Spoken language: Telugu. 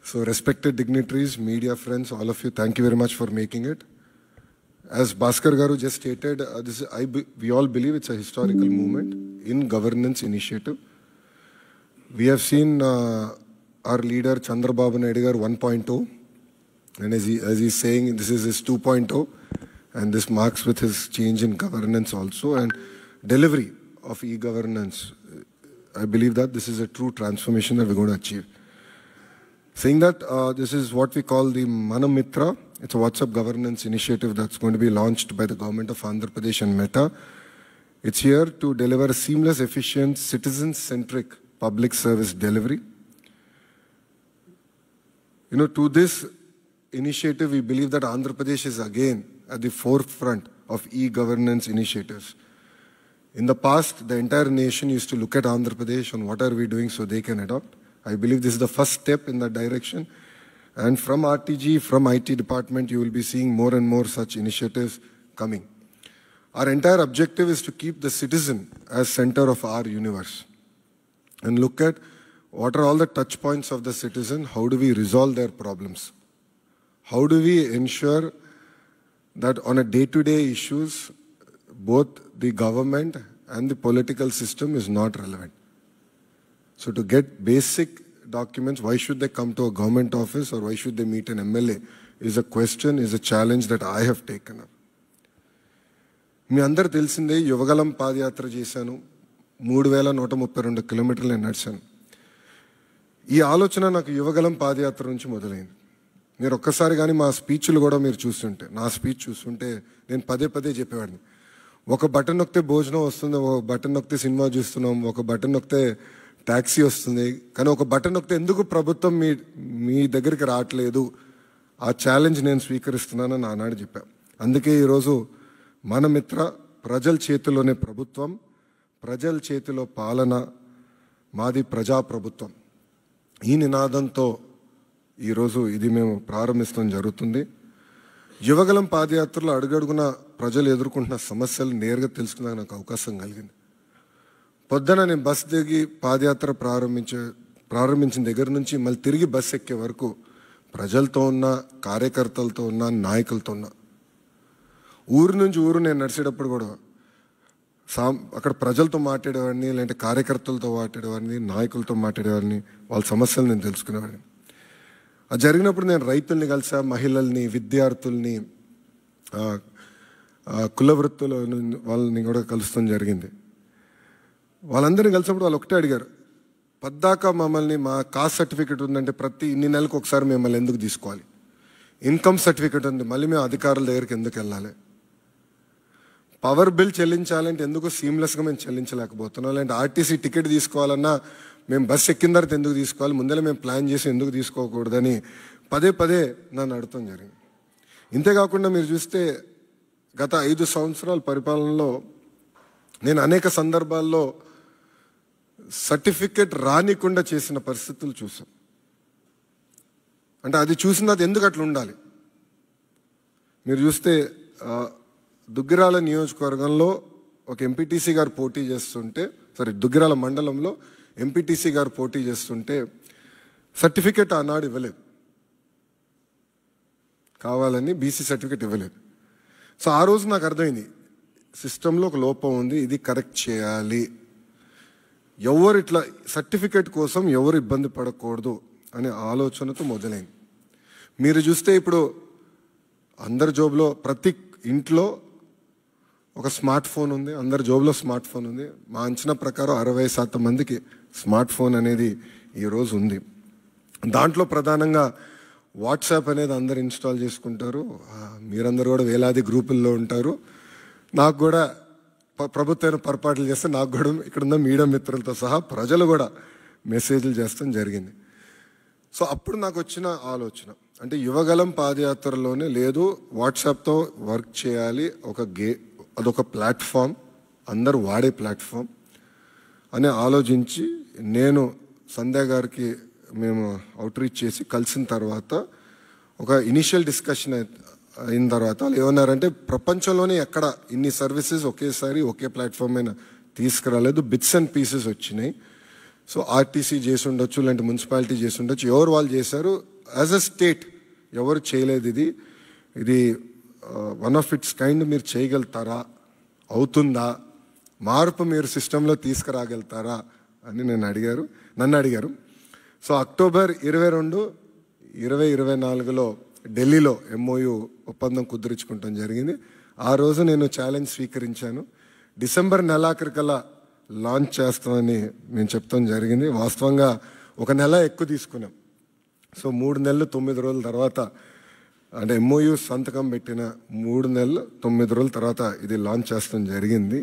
So respected dignitaries, media friends, all of you, thank you very much for making it. As Bhaskar Garu just stated, we all believe it's a historical movement in governance initiative. We have seen our leader Chandrababu Naidu Garu 1.0, and as he's saying, this is his 2.0, and this marks with his change in governance also and delivery of e-governance. I believe that this is a true transformation that we're going to achieve. Saying that, this is what we call the Manamitra. It's a WhatsApp governance initiative that's going to be launched by the government of Andhra Pradesh and Meta. It's here to deliver seamless, efficient, citizen-centric public service delivery. To this initiative, we believe that Andhra Pradesh is again at the forefront of e-governance initiatives. In the past, the entire nation used to look at Andhra Pradesh on what are we doing so they can adopt. I believe this is the first step in that direction. And from RTG, from IT department, you will be seeing more and more such initiatives coming. Our entire objective is to keep the citizen as center of our universe and look at what are all the touch points of the citizen, how do we resolve their problems? How do we ensure that on a day-to-day issues, both the government and the political system is not relevant? So to get basic documents, why should they come to a government office or why should they meet an MLA is a question, is a challenge that I have taken up. మీ అందరు తెలిసిందే యువగలం పాదయాత్ర చేశాను, 3132 కిలోమీటర్లు నేను నడిచాను. ఈ ఆలోచన నాకు యువగలం పాదయాత్ర నుంచి మొదలైంది. మీరు ఒక్కసారి కానీ మా స్పీచ్లు కూడా మీరు చూస్తుంటే, నా స్పీచ్ చూస్తుంటే నేను పదే పదే చెప్పేవాడిని. ఒక బటన్ నొక్కితే భోజనం వస్తుంది, ఒక బటన్ నొక్కితే సినిమా చూస్తున్నాం, ఒక బటన్ నొక్కితే ట్యాక్సీ వస్తుంది, కానీ ఒక బటన్ నొక్కితే ఎందుకు ప్రభుత్వం మీ దగ్గరికి రావట్లేదు, ఆ ఛాలెంజ్ నేను స్వీకరిస్తున్నానని ఆనాడు చెప్పాను. అందుకే ఈరోజు మన మిత్ర, ప్రజల చేతిలోనే ప్రభుత్వం, ప్రజల చేతిలో పాలన, మాది ప్రజాప్రభుత్వం, ఈ నినాదంతో ఈరోజు ఇది మేము ప్రారంభించడం జరుగుతుంది. యువగలం పాదయాత్రలో అడుగడుగున ప్రజలు ఎదుర్కొంటున్న సమస్యలు నేరుగా తెలుసుకునే నాకు అవకాశం కలిగింది. పొద్దున నేను బస్ దిగి పాదయాత్ర ప్రారంభించిన దగ్గర నుంచి మళ్ళీ తిరిగి బస్ ఎక్కే వరకు ప్రజలతో ఉన్న, కార్యకర్తలతో ఉన్న, నాయకులతో ఉన్న. ఊరు నుంచి ఊరు నేను నడిచేటప్పుడు కూడా అక్కడ ప్రజలతో మాట్లాడేవాడిని, లేదంటే కార్యకర్తలతో మాట్లాడేవాడిని, నాయకులతో మాట్లాడేవాడిని, వాళ్ళ సమస్యలు నేను తెలుసుకునేవాడిని. అది జరిగినప్పుడు నేను రైతుల్ని కలిసా, మహిళల్ని, విద్యార్థుల్ని, కుల వృత్తుల వాళ్ళని కూడా కలుస్తాం జరిగింది. వాళ్ళందరినీ కలిసినప్పుడు వాళ్ళు ఒకటే అడిగారు, పద్దాక మమ్మల్ని మా కాస్ట్ సర్టిఫికేట్ ఉందంటే ప్రతి ఇన్ని నెలలకు ఒకసారి మిమ్మల్ని ఎందుకు తీసుకోవాలి, ఇన్కమ్ సర్టిఫికేట్ ఉంది మళ్ళీ మేము అధికారుల దగ్గరికి ఎందుకు వెళ్ళాలి, పవర్ బిల్ చెల్లించాలంటే ఎందుకు సీమ్లెస్గా మేము చెల్లించలేకపోతున్నాం, లేదంటే ఆర్టీసీ టికెట్ తీసుకోవాలన్నా మేము బస్ ఎక్కిన తర్వాత ఎందుకు తీసుకోవాలి, ముందర మేము ప్లాన్ చేసి ఎందుకు తీసుకోకూడదని పదే పదే నన్ను అడగటం జరిగింది. ఇంతేకాకుండా మీరు చూస్తే గత 5 సంవత్సరాల పరిపాలనలో నేను అనేక సందర్భాల్లో సర్టిఫికెట్ రానికుండా చేసిన పరిస్థితులు చూసాం. అంటే అది చూసిన అది ఎందుకు అట్లా ఉండాలి. మీరు చూస్తే దుగ్గిరాల నియోజకవర్గంలో ఒక ఎంపీటీసీ గారు పోటీ చేస్తుంటే, దుగ్గిరాల మండలంలో ఎంపీటీసీ గారు పోటీ చేస్తుంటే సర్టిఫికెట్ ఆనాడు ఇవ్వలేదు, కావాలని బీసీ సర్టిఫికెట్ ఇవ్వలేదు. సో ఆ రోజు నాకు అర్థమైంది సిస్టంలో ఒక లోపం ఉంది, ఇది కరెక్ట్ చేయాలి, ఎవరు ఇట్లా సర్టిఫికెట్ కోసం ఎవరు ఇబ్బంది పడకూడదు అనే ఆలోచనతో మొదలైంది. మీరు చూస్తే ఇప్పుడు అందరి జోబులో, ప్రతి ఇంట్లో ఒక స్మార్ట్ ఫోన్ ఉంది, అందరి జోబులో స్మార్ట్ ఫోన్ ఉంది. మా అంచనా ప్రకారం 60% మందికి స్మార్ట్ ఫోన్ అనేది ఈరోజు ఉంది. దాంట్లో ప్రధానంగా వాట్సాప్ అనేది అందరు ఇన్స్టాల్ చేసుకుంటారు. మీరందరూ కూడా వేలాది గ్రూపుల్లో ఉంటారు. నాకు కూడా ప్రభుత్వం పొరపాట్లు చేస్తే నాకు కూడా ఇక్కడున్న మీడియా మిత్రులతో సహా ప్రజలు కూడా మెసేజ్లు చేస్తాం జరిగింది. సో అప్పుడు నాకు వచ్చిన ఆలోచన అంటే యువగలం పాదయాత్రలోనే లేదు, వాట్సాప్తో వర్క్ చేయాలి, అదొక ప్లాట్ఫామ్, అందరూ వాడే ప్లాట్ఫామ్ అని ఆలోచించి నేను సంధ్య గారికి మేము అవుట్రీచ్ చేసి కలిసిన తర్వాత ఒక ఇనిషియల్ డిస్కషన్ అయిన తర్వాత వాళ్ళు ఏమన్నారంటే ప్రపంచంలోనే ఎక్కడ ఇన్ని సర్వీసెస్ ఒకేసారి ఒకే ప్లాట్ఫామ్ మీద తీసుకురాలేదు, బిట్స్ అండ్ పీసెస్ వచ్చినాయి. సో ఆర్టీసీ చేసి ఉండొచ్చు, లేదంటే మున్సిపాలిటీ చేసి ఉండొచ్చు, ఎవరు వాళ్ళు చేశారు. యాజ్ అ స్టేట్ ఎవరు చేయలేదు. ఇది వన్ ఆఫ్ ఇట్స్ కైండ్. మీరు చేయగలుగుతారా, అవుతుందా, మార్పు మీరు సిస్టంలో తీసుకురాగలుగుతారా అని నన్ను అడిగారు. సో అక్టోబర్ 22, 2024లో ఢిల్లీలో MOU ఒప్పందం కుదుర్చుకుంటాం జరిగింది. ఆ రోజు నేను ఛాలెంజ్ స్వీకరించాను. డిసెంబర్ నెలాఖరికల్లా లాంచ్ చేస్తామని నేను చెప్తాం జరిగింది. వాస్తవంగా 1 నెల ఎక్కువ తీసుకున్నాం. సో 3 నెలలు 9 రోజుల తర్వాత, అంటే MOU సంతకం పెట్టిన 3 నెలలు 9 రోజుల తర్వాత ఇది లాంచ్ చేస్తాం జరిగింది.